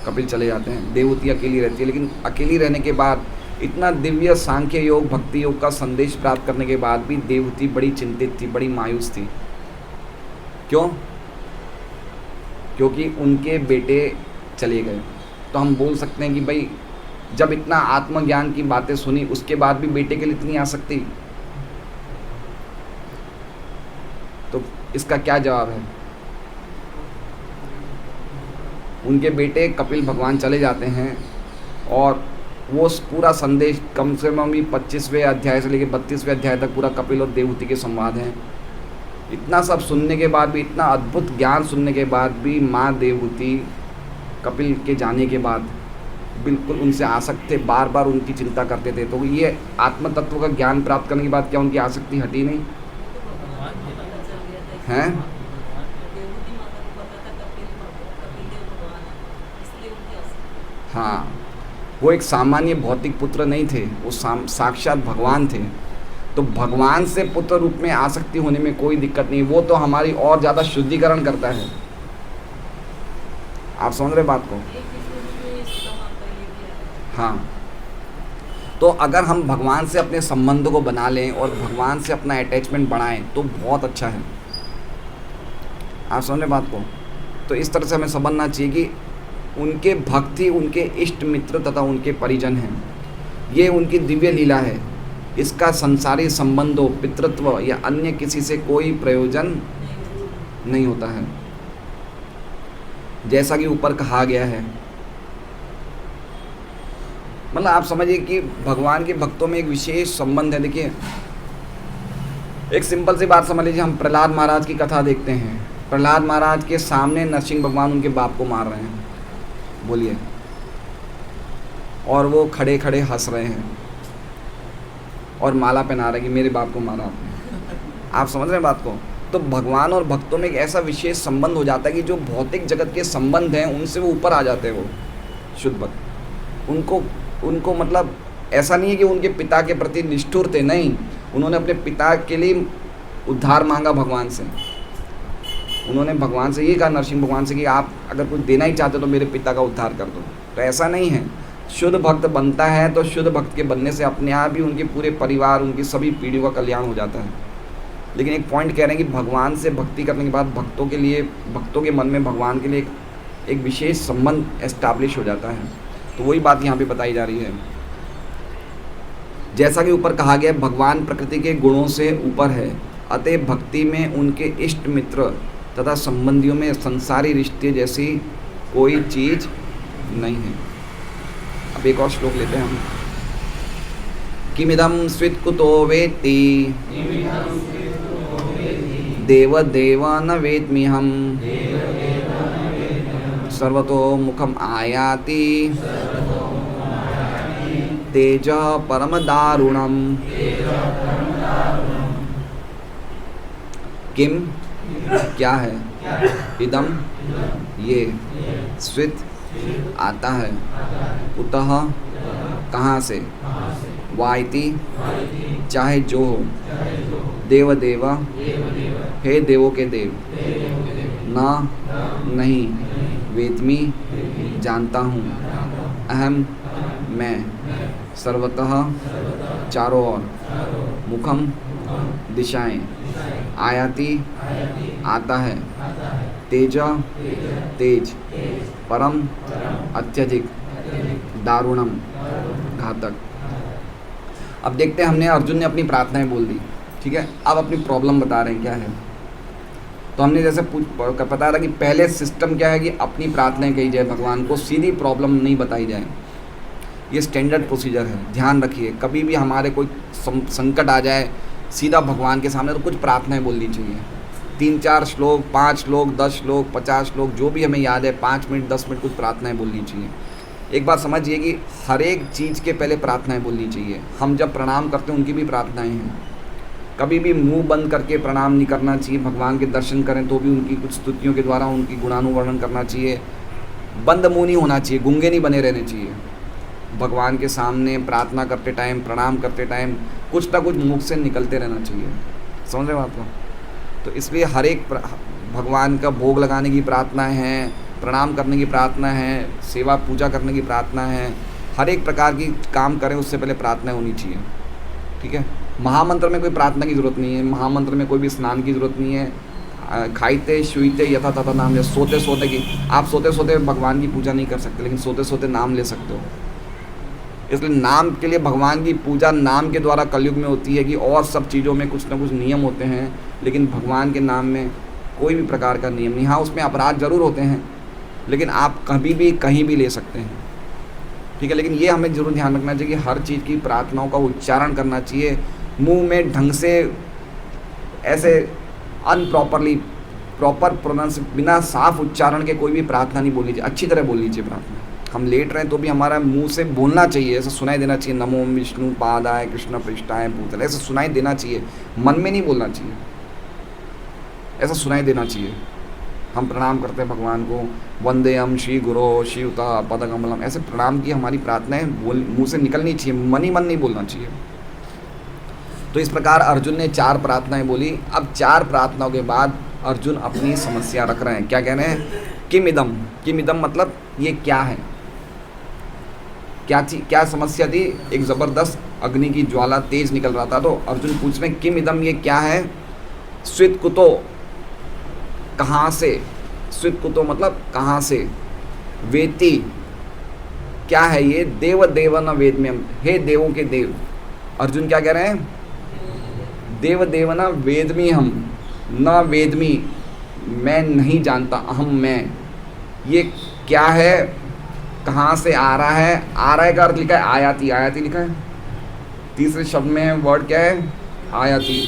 कपिल चले जाते हैं। देवहूति अकेली रहती है, लेकिन अकेली रहने के बाद इतना दिव्य सांख्य योग भक्ति योग का संदेश प्राप्त करने के बाद भी देवहूति बड़ी चिंतित थी, बड़ी मायूस थी। क्यों? क्योंकि उनके बेटे चले गए। तो हम बोल सकते हैं कि भाई जब इतना आत्मज्ञान की बातें सुनी उसके बाद भी बेटे के लिए इतनी आसक्ति, तो इसका क्या जवाब है? उनके बेटे कपिल भगवान चले जाते हैं और वो पूरा संदेश कम से कम भी 25वें अध्याय से लेकर 32वें अध्याय तक पूरा कपिल और देवहूति के संवाद हैं। इतना सब सुनने के बाद भी, इतना अद्भुत ज्ञान सुनने के बाद भी माँ देवहूति कपिल के जाने के बाद बिल्कुल उनसे आसक्त थे, बार बार उनकी चिंता करते थे। तो ये आत्म तत्व का ज्ञान प्राप्त करने के बाद क्या उनकी आसक्ति हटी नहीं है? हाँ, वो एक सामान्य भौतिक पुत्र नहीं थे, वो साक्षात भगवान थे। तो भगवान से पुत्र रूप में आसक्ति होने में कोई दिक्कत नहीं, वो तो हमारी और ज़्यादा शुद्धिकरण करता है। आप समझ रहे बात को? हाँ, तो अगर हम भगवान से अपने संबंध को बना लें और भगवान से अपना अटैचमेंट बढ़ाएं तो बहुत अच्छा है। आप समझ रहे बात को? तो इस तरह से हमें समझना चाहिए कि उनके भक्त ही उनके इष्ट मित्र तथा उनके परिजन हैं। ये उनकी दिव्य लीला है। इसका संसारी संबंधों, पितृत्व या अन्य किसी से कोई प्रयोजन नहीं होता है, जैसा कि ऊपर कहा गया है। मतलब आप समझिए कि भगवान के भक्तों में एक विशेष संबंध है। देखिए, एक सिंपल सी बात समझ लीजिए, हम प्रहलाद महाराज की कथा देखते हैं। प्रहलाद महाराज के सामने नरसिंह भगवान उनके बाप को मार रहे हैं, बोलिए, और वो खड़े खड़े हंस रहे हैं और माला पहना रहे हैं कि मेरे बाप को मारा आपने। आप समझ रहे हैं बात को? तो भगवान और भक्तों में एक ऐसा विशेष संबंध हो जाता है कि जो भौतिक जगत के संबंध हैं उनसे वो ऊपर आ जाते हैं। वो शुद्ध भक्त उनको मतलब ऐसा नहीं है कि उनके पिता के प्रति निष्ठुर थे, नहीं, उन्होंने अपने पिता के लिए उद्धार मांगा भगवान से। उन्होंने भगवान से ये कहा, नरसिंह भगवान से, कि आप अगर कुछ देना ही चाहते हो तो मेरे पिता का उद्धार कर दो। तो ऐसा नहीं है, शुद्ध भक्त बनता है तो शुद्ध भक्त के बनने से अपने आप ही उनके पूरे परिवार, उनकी सभी पीढ़ियों का कल्याण हो जाता है। लेकिन एक पॉइंट कह रहे हैं कि भगवान से भक्ति करने के बाद भक्तों के लिए, भक्तों के मन में भगवान के लिए एक विशेष संबंध एस्टैब्लिश हो जाता है। तो वही बात यहाँ पे बताई जा रही है। जैसा कि ऊपर कहा गया, भगवान प्रकृति के गुणों से ऊपर है, अतः भक्ति में उनके इष्ट मित्र तथा संबंधियों में संसारी रिश्ते जैसी कोई चीज़ नहीं है। अब एक और श्लोक लेते हैं हम। किमिदं स्वित्कुतो वेत्ति देव देव न वेद्म्यहं सर्वतो मुखम आयाति तेज परम दारुणम। किम क्या है, इदम ये, स्वित आता है, उतः कहाँ से, वाइति चाहे जो हो, देव देव हे देवों के देव, न नहीं, वेद्मि जानता हूँ, अहम मैं, सर्वतः चारों ओर, मुखम दिशाएं, आयाति आता है, तेज तेज, परम अत्यधिक, दारुणम घातक। अब देखते हैं, हमने अर्जुन ने अपनी प्रार्थनाएं बोल दी, ठीक है। अब अपनी प्रॉब्लम बता रहे हैं क्या है। तो हमने जैसे पता था कि पहले सिस्टम क्या है कि अपनी प्रार्थनाएं कही जाए भगवान को, सीधी प्रॉब्लम नहीं बताई जाए। ये स्टैंडर्ड प्रोसीजर है, ध्यान रखिए। कभी भी हमारे कोई संकट आ जाए सीधा भगवान के सामने तो कुछ प्रार्थनाएं बोलनी चाहिए। 3-4 श्लोक, 5 श्लोक, 10 श्लोक, 50 श्लोक, जो भी हमें याद है, 5 मिनट 10 मिनट कुछ प्रार्थनाएं बोलनी चाहिए। एक बात समझिए कि हर एक चीज़ के पहले प्रार्थनाएं बोलनी चाहिए। हम जब प्रणाम करते हैं उनकी भी प्रार्थनाएं हैं। कभी भी मुंह बंद करके प्रणाम नहीं करना चाहिए। भगवान के दर्शन करें तो भी उनकी कुछ स्तुतियों के द्वारा उनकी गुणानुवर्णन करना चाहिए। बंद मुंह नहीं होना चाहिए, गूंगे नहीं बने रहने चाहिए। भगवान के सामने प्रार्थना करते टाइम, प्रणाम करते टाइम कुछ ना कुछ मुख से निकलते रहना चाहिए। समझ रहे हो बात को? तो इसलिए हर एक भगवान का भोग लगाने की प्रार्थना है, प्रणाम करने की प्रार्थना है, सेवा पूजा करने की प्रार्थना है, हर एक प्रकार की काम करें उससे पहले प्रार्थना होनी चाहिए, ठीक है। महामंत्र में कोई प्रार्थना की ज़रूरत नहीं है, महामंत्र में कोई भी स्नान की ज़रूरत नहीं है। खाइते शुइते यथा तथा नाम, या सोते सोते की, आप सोते सोते भगवान की पूजा नहीं कर सकते, लेकिन सोते सोते नाम ले सकते हो। इसलिए नाम के लिए भगवान की पूजा नाम के द्वारा कलयुग में होती है कि और सब चीज़ों में कुछ ना कुछ नियम होते हैं, लेकिन भगवान के नाम में कोई भी प्रकार का नियम नहीं। हाँ, उसमें अपराध जरूर होते हैं, लेकिन आप कभी भी कहीं भी ले सकते हैं, ठीक है। लेकिन ये हमें जरूर ध्यान रखना चाहिए कि हर चीज़ की प्रार्थनाओं का उच्चारण करना चाहिए। मुंह में ढंग से ऐसे अनप्रॉपरली, प्रॉपर प्रोनाउंस, बिना साफ उच्चारण के कोई भी प्रार्थना नहीं बोलनी चाहिए। अच्छी तरह बोलनी चाहिए प्रार्थना। हम लेट रहे हैं तो भी हमारा मुंह से बोलना चाहिए, ऐसा सुनाई देना चाहिए, नमो विष्णु पादाय कृष्ण पृष्ठाय भूतले, ऐसा सुनाई देना चाहिए, मन में नहीं बोलना चाहिए, ऐसा सुनाई देना चाहिए। हम प्रणाम करते हैं भगवान को, वंदे हम श्री गुरो श्रीयुता पदकमलम, ऐसे प्रणाम की हमारी प्रार्थनाएं मुंह से निकलनी चाहिए, मन ही मन नहीं बोलना चाहिए। तो इस प्रकार अर्जुन ने 4 प्रार्थनाएं बोली। अब 4 प्रार्थनाओं के बाद अर्जुन अपनी समस्या रख रहे हैं। क्या कह रहे हैं? किम इदम। किम इदम मतलब ये क्या है, क्या समस्या थी। एक ज़बरदस्त अग्नि की ज्वाला तेज निकल रहा था, तो अर्जुन पूछ रहे हैं किम इदम, ये क्या है। स्वित कुतो, कहाँ से। स्वित कुतो मतलब कहाँ से। वेति, क्या है ये। देव देव न वेदम्यम, हे देवों के देव। अर्जुन क्या कह रहे हैं? देव देव न वेदमी हम, न वेदमी, मैं नहीं जानता, अहम मैं। ये क्या है, कहाँ से आ रहा है। आ रहा है का अर्थ लिखा है आयाति, आयाति लिखा है। तीसरे शब्द में वर्ड क्या है? आयाति।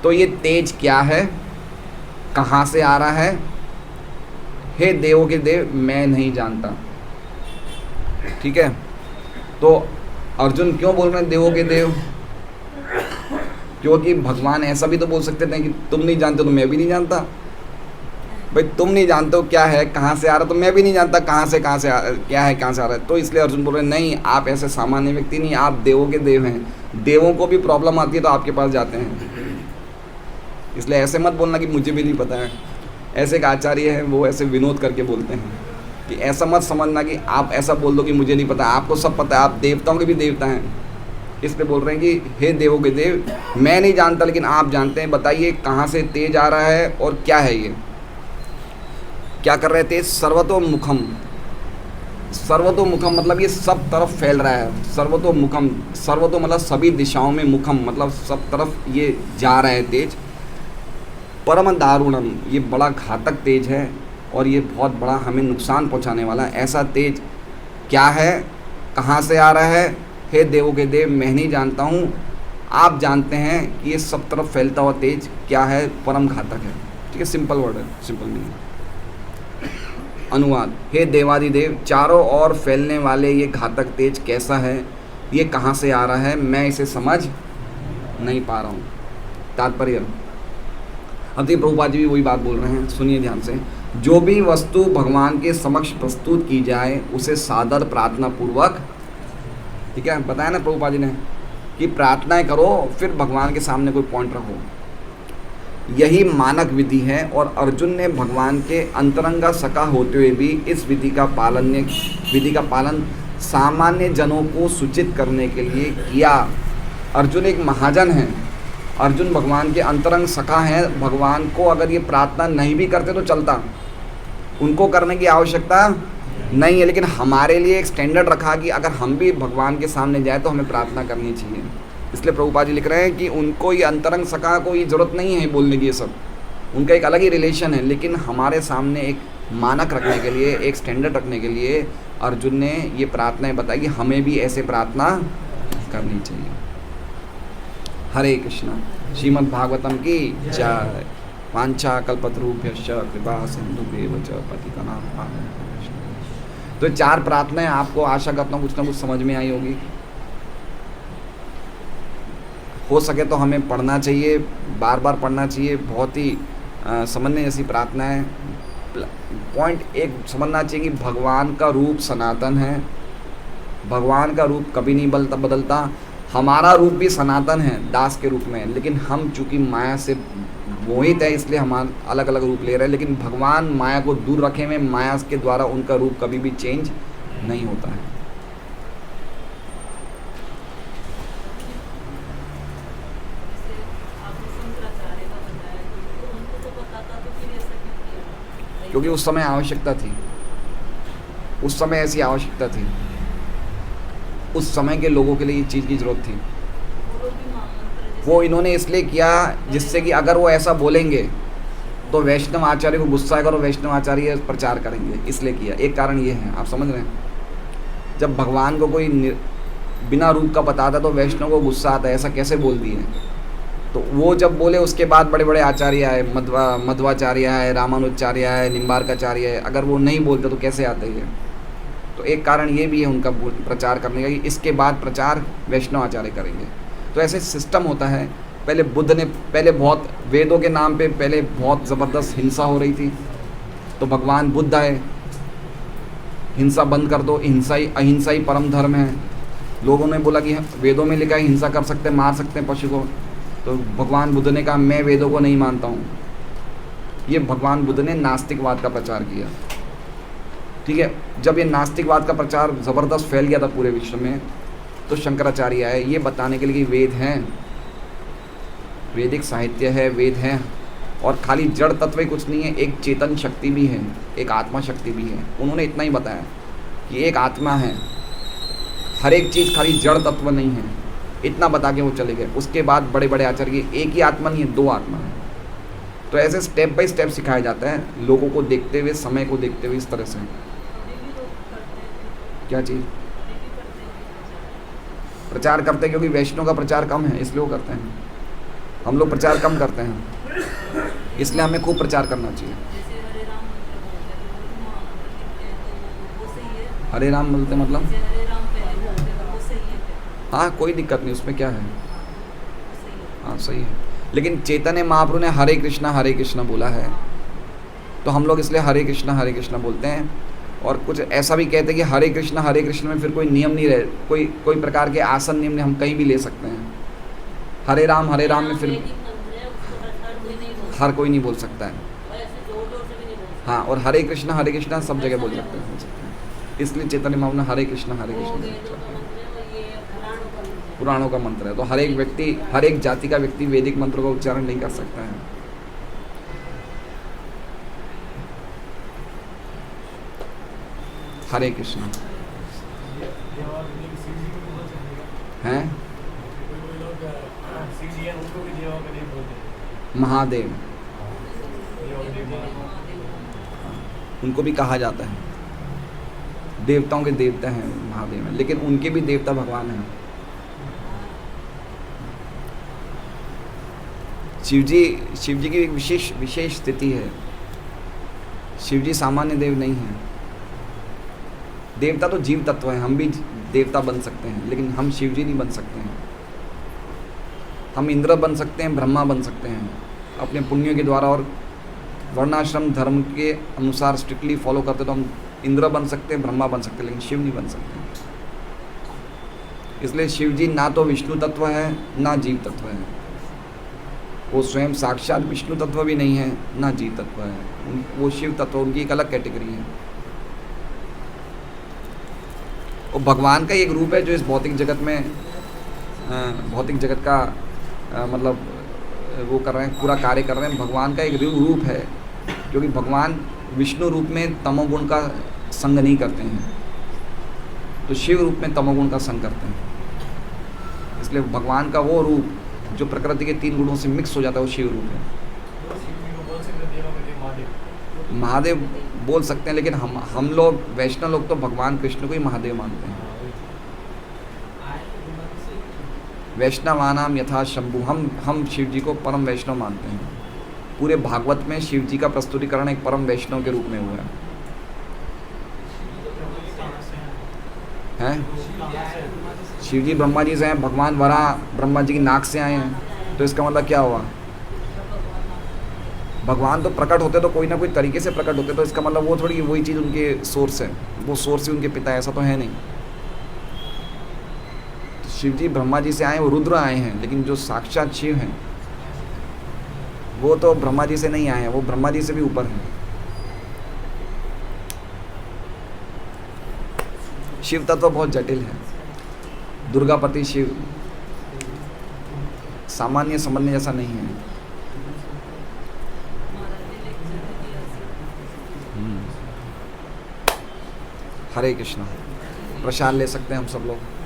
तो ये तेज क्या है, कहाँ से आ रहा है। हे देवों के देव, मैं नहीं जानता, ठीक है। तो अर्जुन क्यों बोल रहे हैं देवों के देव? क्योंकि भगवान ऐसा भी तो बोल सकते थे कि तुम नहीं जानते तो मैं भी नहीं जानता। भाई तुम नहीं जानते हो क्या है, कहाँ से आ रहा, तो मैं भी नहीं जानता क्या है, कहाँ से आ रहा है। तो इसलिए अर्जुन बोल रहे हैं नहीं, आप ऐसे सामान्य व्यक्ति नहीं, आप देवों के देव हैं। देवों को भी प्रॉब्लम आती है तो आपके पास जाते हैं। इसलिए ऐसे मत बोलना कि मुझे भी नहीं पता है। ऐसे एक आचार्य है, वो ऐसे विनोद करके बोलते हैं कि ऐसा मत समझना कि आप ऐसा बोल दो कि मुझे नहीं पता, आपको सब पता है, आप देवताओं के भी देवता हैं। इसलिए बोल रहे हैं कि हे देवों के देव, मैं नहीं जानता लेकिन आप जानते हैं, बताइए कहाँ से तेज आ रहा है और क्या है ये, क्या कर रहे थे। सर्वतोमुखम, सर्वतोमुखम मतलब ये सब तरफ फैल रहा है। सर्वतोमुखम, सर्वतो मतलब सभी दिशाओं में, मुखम मतलब सब तरफ ये जा रहा है तेज। परम दारुणम, ये बड़ा घातक तेज है और ये बहुत बड़ा हमें नुकसान पहुंचाने वाला है। ऐसा तेज क्या है, कहाँ से आ रहा है, हे देवों के देव मैं नहीं जानता हूँ, आप जानते हैं कि ये सब तरफ फैलता हुआ तेज क्या है, परम घातक है। ठीक है, सिंपल वर्ड है, सिंपल मीनिंग। अनुवाद, हे देवादिदेव, चारों ओर फैलने वाले ये घातक तेज कैसा है, ये कहाँ से आ रहा है, मैं इसे समझ नहीं पा रहा हूँ। तात्पर्य, अब ये प्रभुपाद जी भी वही बात बोल रहे हैं, सुनिए ध्यान से। जो भी वस्तु भगवान के समक्ष प्रस्तुत की जाए उसे सादर प्रार्थना पूर्वक, ठीक है, बताया ना प्रभुपाद जी ने कि प्रार्थनाएं करो फिर भगवान के सामने कोई पॉइंट रखो, यही मानक विधि है। और अर्जुन ने भगवान के अंतरंगा सखा होते हुए भी इस विधि का पालन सामान्य जनों को सूचित करने के लिए किया। अर्जुन एक महाजन है, अर्जुन भगवान के अंतरंग सखा हैं। भगवान को अगर ये प्रार्थना नहीं भी करते तो चलता, उनको करने की आवश्यकता नहीं है, लेकिन हमारे लिए एक स्टैंडर्ड रखा कि अगर हम भी भगवान के सामने जाए तो हमें प्रार्थना करनी चाहिए। इसलिए प्रभुपाद जी लिख रहे हैं कि उनको ये अंतरंग सखा को ये ज़रूरत नहीं है बोलने की, ये सब उनका एक अलग ही रिलेशन है, लेकिन हमारे सामने एक मानक रखने के लिए, एक स्टैंडर्ड रखने के लिए अर्जुन ने ये प्रार्थनाएं बताई कि हमें भी ऐसे प्रार्थना करनी चाहिए। हरे कृष्णा। श्रीमद् भागवतम की जय। वांछा कल्पतरुभ्यश्च कृपा सिंधुभ्येव च पतितानां पावनेभ्यो। तो 4 प्रार्थनाएं आपको आशा करता हूँ कुछ ना कुछ समझ में आई होगी। हो सके तो हमें पढ़ना चाहिए, बार बार पढ़ना चाहिए। बहुत ही समझने जैसी प्रार्थना है। पॉइंट एक समझना चाहिए कि भगवान का रूप सनातन है, भगवान का रूप कभी नहीं बदलता। हमारा रूप भी सनातन है दास के रूप में, लेकिन हम चूँकि माया से मोहित है इसलिए हम अलग अलग रूप ले रहे हैं। लेकिन भगवान माया को दूर रखे में, माया के द्वारा उनका रूप कभी भी चेंज नहीं होता है। क्योंकि उस समय आवश्यकता थी, उस समय ऐसी आवश्यकता थी, उस समय के लोगों के लिए ये चीज़ की ज़रूरत थी। वो इन्होंने इसलिए किया जिससे कि अगर वो ऐसा बोलेंगे तो वैष्णव आचार्य को गुस्सा आएगा और वैष्णव आचार्य प्रचार करेंगे, इसलिए किया। एक कारण ये है, आप समझ रहे हैं। जब भगवान को कोई बिना रूप का बताता तो वैष्णव को गुस्सा आता है, ऐसा कैसे बोल दिए। तो वो जब बोले उसके बाद बड़े बड़े आचार्य आए, मध्वाचार्य है, रामानुजाचार्य है, निम्बार्काचार्य है, अगर वो नहीं बोलते तो कैसे आते हैं। तो एक कारण ये भी है उनका प्रचार करने का कि इसके बाद प्रचार वैष्णव आचार्य करेंगे। तो ऐसे सिस्टम होता है। पहले बुद्ध ने बहुत वेदों के नाम पे पहले बहुत ज़बरदस्त हिंसा हो रही थी, तो भगवान बुद्ध आए, हिंसा बंद कर दो, अहिंसा ही परम धर्म है। लोगों ने बोला कि वेदों में लिखा है हिंसा कर सकते हैं, मार सकते हैं पशु को, तो भगवान बुद्ध ने कहा मैं वेदों को नहीं मानता हूँ। ये भगवान बुद्ध ने नास्तिकवाद का प्रचार किया। ठीक है, जब ये नास्तिकवाद का प्रचार ज़बरदस्त फैल गया था पूरे विश्व में, तो शंकराचार्य आए ये बताने के लिए कि वेद हैं, वैदिक साहित्य है, वेद हैं, और खाली जड़ तत्व ही कुछ नहीं है, एक चेतन शक्ति भी है, एक आत्मा शक्ति भी है। उन्होंने इतना ही बताया कि एक आत्मा है, हर एक चीज़ खाली जड़ तत्व नहीं है, इतना बता के वो चले गए। उसके बाद बड़े बड़े आचार्य एक ही आत्मा नहीं है, 2 आत्मा है। तो ऐसे स्टेप बाय स्टेप सिखाया जाता है लोगों को देखते हुए, समय को देखते हुए, इस तरह से। क्या चीज़ प्रचार करते हैं, क्योंकि वैष्णव का प्रचार कम है इसलिए वो करते हैं। हम लोग प्रचार कम करते हैं, इसलिए हमें खूब प्रचार करना चाहिए। हरे राम बोलते मतलब हाँ, कोई दिक्कत नहीं, उसमें क्या है, हाँ सही है। लेकिन चैतन्य महाप्रभु ने हरे कृष्णा बोला है, तो हम लोग इसलिए हरे कृष्णा बोलते हैं। और कुछ ऐसा भी कहते हैं कि हरे कृष्ण में फिर कोई नियम नहीं रहे, कोई प्रकार के आसन नियम हम कहीं भी ले सकते हैं। हरे राम में फिर हर कोई नहीं बोल सकता है। हाँ, और हरे कृष्णा सब जगह बोल सकते हैं। इसलिए चैतन्य महाप्रभु ने हरे कृष्णा पुराणों का मंत्र है। तो हर एक व्यक्ति, हर एक जाति का व्यक्ति वैदिक मंत्र का उच्चारण नहीं कर सकता है। हरे कृष्णा हैं। महादेव उनको भी कहा जाता है, देवताओं के देवता हैं महादेव हैं, लेकिन उनके भी देवता भगवान हैं। शिव जी की एक विशेष स्थिति है। शिव जी सामान्य देव नहीं है। देवता तो जीव तत्व है, हम भी देवता बन सकते हैं, लेकिन हम शिव जी नहीं बन सकते हैं। हम इंद्र बन सकते हैं, ब्रह्मा बन सकते हैं अपने पुण्यों के द्वारा, और वर्णाश्रम धर्म के अनुसार स्ट्रिक्टली फॉलो करते तो हम इंद्र बन सकते हैं, ब्रह्मा बन सकते हैं, लेकिन शिव नहीं बन सकते। इसलिए शिव जी ना तो विष्णु तत्व है ना जीव तत्व है। वो स्वयं साक्षात विष्णु तत्व भी नहीं है ना जीव तत्व है। वो शिव तत्व, उनकी एक अलग कैटेगरी है। वो भगवान का एक रूप है जो इस भौतिक जगत में, भौतिक जगत का मतलब वो कर रहे हैं, पूरा कार्य कर रहे हैं। भगवान का एक रूप है, क्योंकि भगवान विष्णु रूप में तमोगुण का संग नहीं करते हैं, तो शिव रूप में तमोगुण का संग करते हैं। इसलिए भगवान का वो रूप जो प्रकृति के 3 गुणों से मिक्स हो जाता है, वो शिव रूप है। महादेव बोल सकते हैं, लेकिन हम लोग वैष्णव लोग तो भगवान कृष्ण को ही महादेव मानते हैं। वैष्णवानाम यथा शंभु, हम शिव जी को परम वैष्णव मानते हैं। पूरे भागवत में शिव जी का प्रस्तुतिकरण एक परम वैष्णव के रूप में हुआ है। शिव जी ब्रह्मा जी से हैं, भगवान वराह ब्रह्मा जी की नाक से आए हैं, तो इसका मतलब क्या हुआ? भगवान तो प्रकट होते तो कोई ना कोई तरीके से प्रकट होते, तो इसका मतलब वो थोड़ी वही चीज़ उनके सोर्स है, वो सोर्स ही उनके पिता है, ऐसा तो है नहीं। तो शिव जी ब्रह्मा जी से आए, वो रुद्र आए हैं, लेकिन जो साक्षात शिव हैं वो तो ब्रह्मा जी से नहीं आए हैं, वो ब्रह्मा जी से भी ऊपर हैं। शिव तत्व बहुत जटिल है। दुर्गापति शिव सामान्य समझने जैसा नहीं है। हरे कृष्णा। प्रसाद ले सकते हैं हम सब लोग।